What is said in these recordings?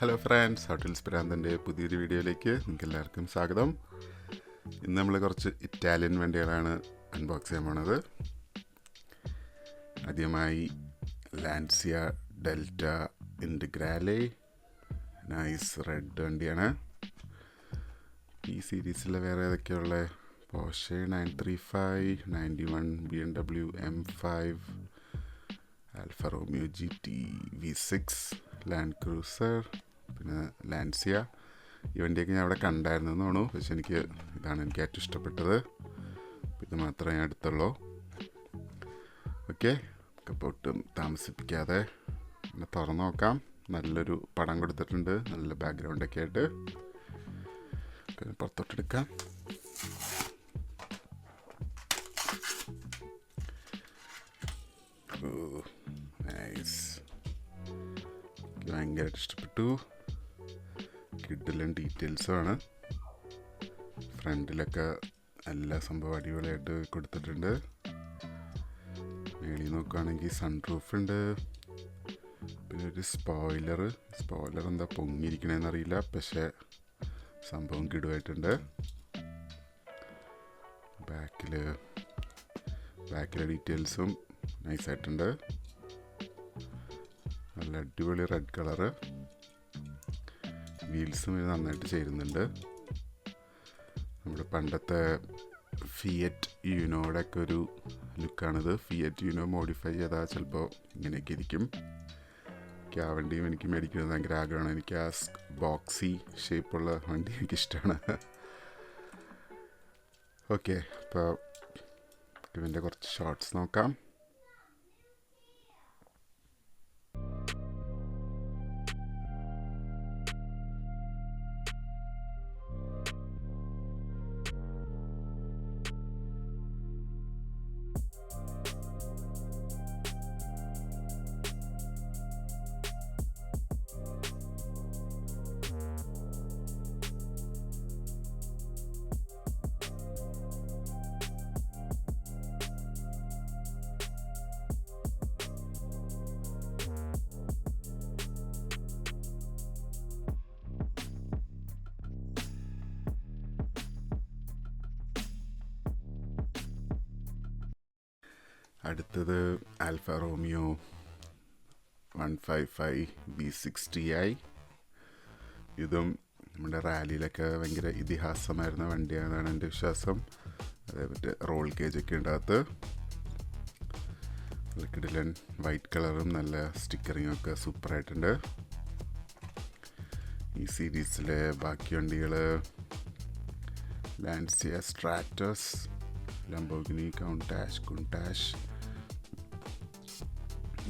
Hello friends, hotels പിരാന്തൻ്റെ പുതിയൊരു വീഡിയോയിലേക്ക് നിങ്ങൾക്ക് എല്ലാവർക്കും സ്വാഗതം. ഇന്ന് നമ്മൾ കുറച്ച് ഇറ്റാലിയൻ വണ്ടികളാണ് അൺബോക്സ് ചെയ്യാൻ പോണത്. ആദ്യമായി Lancia Delta Integrale, nice red വണ്ടിയാണ്. ഈ സീരീസിലെ വേറെ ഏതൊക്കെയുള്ള Porsche 935, 91, BMW M5, Alfa Romeo GT V6, land cruiser, പിന്നെ ലാൻസിയ. ഈ വണ്ടിയൊക്കെ ഞാൻ അവിടെ കണ്ടായിരുന്നു തോന്നുന്നു, പക്ഷെ ഇതാണ് എനിക്ക് ഏറ്റവും ഇഷ്ടപ്പെട്ടത്. ഇത് മാത്രമേ ഞാൻ എടുത്തുള്ളൂ. ഓക്കെ, അപ്പോൾ ഒട്ടും താമസിപ്പിക്കാതെ തുറന്നു നോക്കാം. നല്ലൊരു പടം കൊടുത്തിട്ടുണ്ട്, നല്ല ബാക്ക്ഗ്രൗണ്ടൊക്കെ ആയിട്ട്. പുറത്തോട്ടെടുക്കാം. നൈസ്, ഭയങ്കരമായിട്ട് ഇഷ്ടപ്പെട്ടു. കിഡിലും ഡീറ്റെയിൽസുമാണ്. ഫ്രണ്ടിലൊക്കെ എല്ലാ സംഭവം അടിപൊളിയായിട്ട് കൊടുത്തിട്ടുണ്ട്. മേളിൽ നോക്കുകയാണെങ്കിൽ സൺറൂഫ് ഉണ്ട്, പിന്നെ ഒരു സ്പോയിലർ എന്താ പൊങ്ങിയിരിക്കണേന്നറിയില്ല, പക്ഷെ സംഭവം കിടുവായിട്ടുണ്ട്. ബാക്കിലെ ഡീറ്റെയിൽസും നൈസായിട്ടുണ്ട്. നല്ല അടിപൊളി റെഡ് കളറ്. വീൽസും ഇത് നന്നായിട്ട് ചേരുന്നുണ്ട്. നമ്മുടെ പണ്ടത്തെ ഫിയറ്റ് യുനോയുടെയൊക്കെ ഒരു ലുക്കാണിത്. ഫിയറ്റ് യുനോ മോഡിഫൈ ചെയ്താൽ ചിലപ്പോൾ ഇങ്ങനെയൊക്കെ ഇരിക്കും. എനിക്ക് ആ വണ്ടിയും എനിക്ക് മേടിക്കുന്നത് ഭയങ്കര ആഗ്രഹമാണ്. എനിക്ക് ആ ബോക്സി ഷേപ്പുള്ള വണ്ടി എനിക്കിഷ്ടമാണ്. ഓക്കെ, അപ്പോൾ ഇതിൻ്റെ കുറച്ച് ഷോർട്സ് നോക്കാം. അടുത്തത് ആൽഫ റോമിയോ 155 V60i. ഇതും നമ്മുടെ റാലിയിലൊക്കെ ഭയങ്കര ഇതിഹാസമായിരുന്ന വണ്ടിയാണെന്നാണ് എൻ്റെ വിശ്വാസം. അതേപറ്റി റോൾ കേജൊക്കെ ഉണ്ടാകത്ത്. കിടിലൻ വൈറ്റ് കളറും നല്ല സ്റ്റിക്കറിങ്ങും ഒക്കെ സൂപ്പറായിട്ടുണ്ട്. ഈ സീരീസിലെ ബാക്കി വണ്ടികൾ ലാൻസിയ സ്ട്രാറ്റസ്, ലംബോർഗിനി കുണ്ടാഷ്.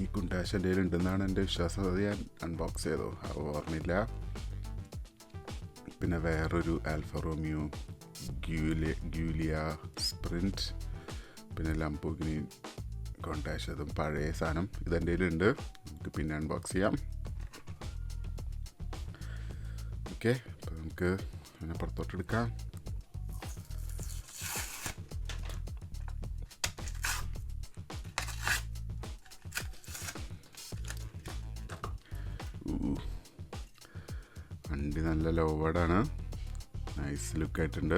ഈ കുണ്ടാഷ് എൻ്റെ കയ്യിലുണ്ടെന്നാണ് എൻ്റെ വിശ്വാസം. അത് ഞാൻ അൺബോക്സ് ചെയ്തോ ഓർമ്മയില്ല. പിന്നെ വേറൊരു ആൽഫ റോമിയോ ഗ്യൂലിയ സ്പ്രിൻറ്റ്, പിന്നെ ലംബോർഗിനി കുണ്ടാഷ്, അതും പഴയ സാധനം. ഇതെൻ്റെ കയ്യിലുണ്ട്, നമുക്ക് പിന്നെ അൺബോക്സ് ചെയ്യാം. ഓക്കെ, അപ്പോൾ നമുക്ക് അതിനെ പുറത്തോട്ടെടുക്കാം. വണ്ടി നല്ല ലോവേഡാണ്, നൈസ് ലുക്കായിട്ടുണ്ട്.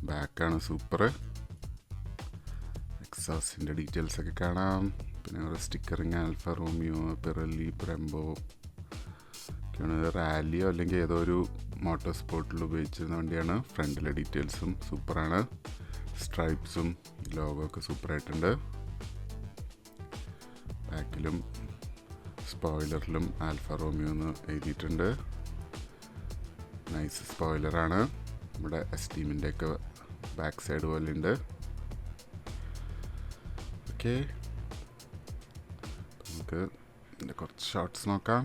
ബാക്കാണ് സൂപ്പർ. എക്സോസിൻ്റെ ഡീറ്റെയിൽസൊക്കെ കാണാം. പിന്നെ ഒരു സ്റ്റിക്കറിങ് ആൽഫ റോമിയോ, പിറലി, ബ്രെംബോ ഒക്കെയാണ്. റാലിയോ അല്ലെങ്കിൽ ഏതോ ഒരു മോട്ടോർ സ്പോർട്ടിൽ ഉപയോഗിച്ചിരുന്ന വണ്ടിയാണ്. ഫ്രണ്ടിലെ ഡീറ്റെയിൽസും സൂപ്പറാണ്. സ്ട്രൈപ്സും ലോഗോ ഒക്കെ സൂപ്പറായിട്ടുണ്ട്. ബാക്കിലും സ്പോയിലറിലും ആൽഫ റോമിയോ എന്ന് എഴുതിയിട്ടുണ്ട്. നൈസ് സ്പോയിലറാണ്. നമ്മുടെ എസ്റ്റീമിൻ്റെ ഒക്കെ ബാക്ക് സൈഡ് പോലെ ഉണ്ട്. ഓക്കെ, നമുക്ക് ഇതിൻ്റെ കുറച്ച് ഷോർട്സ് നോക്കാം.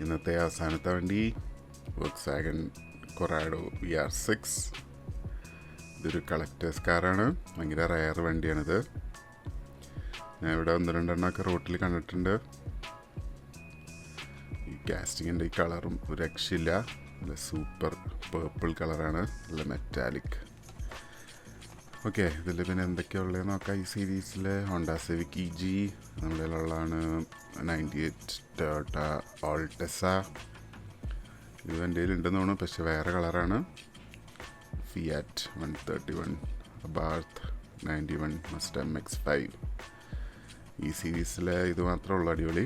ഇന്നത്തെ അവസാനത്തെ വണ്ടി Volkswagen Corrado VR6. ഇതൊരു കളക്ടേഴ്സ് കാറാണ്, ഭയങ്കര റയർ വണ്ടിയാണിത്. ഞാൻ ഇവിടെ 1-2 റോട്ടിൽ കണ്ടിട്ടുണ്ട്. ഈ കാസ്റ്റിങ്ങിൻ്റെ ഈ കളറും ഒരു രക്ഷയില്ല, നല്ല സൂപ്പർ പേർപ്പിൾ കളറാണ്, നല്ല മെറ്റാലിക്. ഓക്കെ, ഇതിൽ പിന്നെ എന്തൊക്കെയുള്ളതെന്ന് നോക്കാം. ഈ സീരീസിൽ ഹോണ്ട സിവിക് EG നമ്മളിലുള്ളതാണ്. 98 ടൊയോട്ട ഓൾട്ടെസ ഇത് എൻ്റെ കയ്യിലുണ്ടെന്ന് തോന്നുന്നു, പക്ഷെ വേറെ കളറാണ്. Fiat 131, Abarth 91, മസ്റ്റം X5. ഈ സീരീസിൽ ഇത് മാത്രമേ ഉള്ളൂ അടിപൊളി.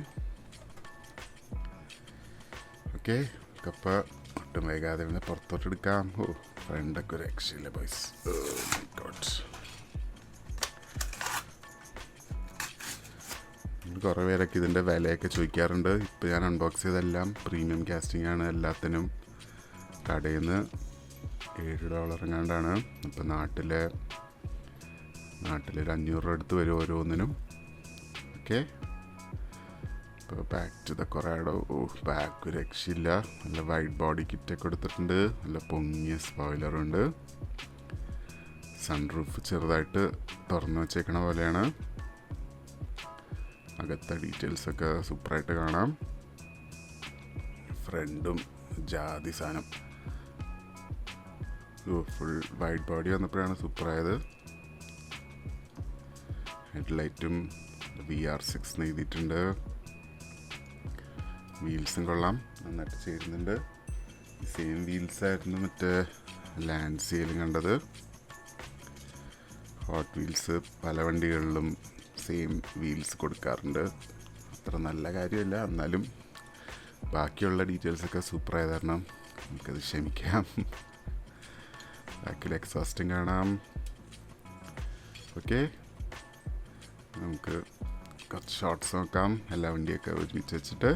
ഓക്കെ, കപ്പ ഒട്ടും വൈകാതെ പിന്നെ പുറത്തോട്ട് എടുക്കാം. ഓ, ഫ്രണ്ടൊക്കെ ഒരു രക്ഷയില്ല ബോയ്സ്. കുറേ പേരൊക്കെ ഇതിൻ്റെ വിലയൊക്കെ ചോദിക്കാറുണ്ട്. ഇപ്പോൾ ഞാൻ അൺബോക്സ് ചെയ്തെല്ലാം പ്രീമിയം കാസ്റ്റിംഗ് ആണ്. എല്ലാത്തിനും കടയിൽ നിന്ന് $7 എങ്ങാണ്ടാണ്. ഇപ്പോൾ നാട്ടിലൊരു 500 രൂപ അടുത്ത് വരും ഓരോന്നിനും. ഓക്കെ, ഇപ്പോൾ ബാക്ക് ടു ദ കൊറാഡോ. ഓ, ബാക്ക് ഒരു രക്ഷയില്ല, നല്ല വൈഡ് ബോഡി കിറ്റൊക്കെ കൊടുത്തിട്ടുണ്ട്, നല്ല പൊങ്ങിയ സ്പോയിലറുണ്ട്. സൺറൂഫ് ചെറുതായിട്ട് തുറന്നു വച്ചേക്കണ പോലെയാണ്. അകത്തെ ഡീറ്റെയിൽസൊക്കെ സൂപ്പറായിട്ട് കാണാം. ഫ്രണ്ടും ജാതി സാധനം. ഫുൾ വൈഡ് ബോഡി വന്നപ്പോഴാണ് സൂപ്പറായത്. ഹെഡ്ലൈറ്റും VR6 എഴുതിയിട്ടുണ്ട്. വീൽസും കൊള്ളാം, നന്നായിട്ട് ചേരുന്നുണ്ട്. സെയിം വീൽസായിരുന്നു മറ്റേ ലാൻസിയയിലും കണ്ടത്. ഹോട്ട് വീൽസ് പല വണ്ടികളിലും സെയിം വീൽസ് കൊടുക്കാറുണ്ട്. അത്ര നല്ല കാര്യമല്ല, എന്നാലും ബാക്കിയുള്ള ഡീറ്റെയിൽസൊക്കെ സൂപ്പറായത് കാരണം നമുക്കത് ക്ഷമിക്കാം. ബാക്കിൽ എക്സോസ്റ്റും കാണാം. ഓക്കെ, നമുക്ക് കുറച്ച് ഷോർട്സ് നോക്കാം എല്ലാ വണ്ടിയൊക്കെ ഒരുമിച്ച് വെച്ചിട്ട്.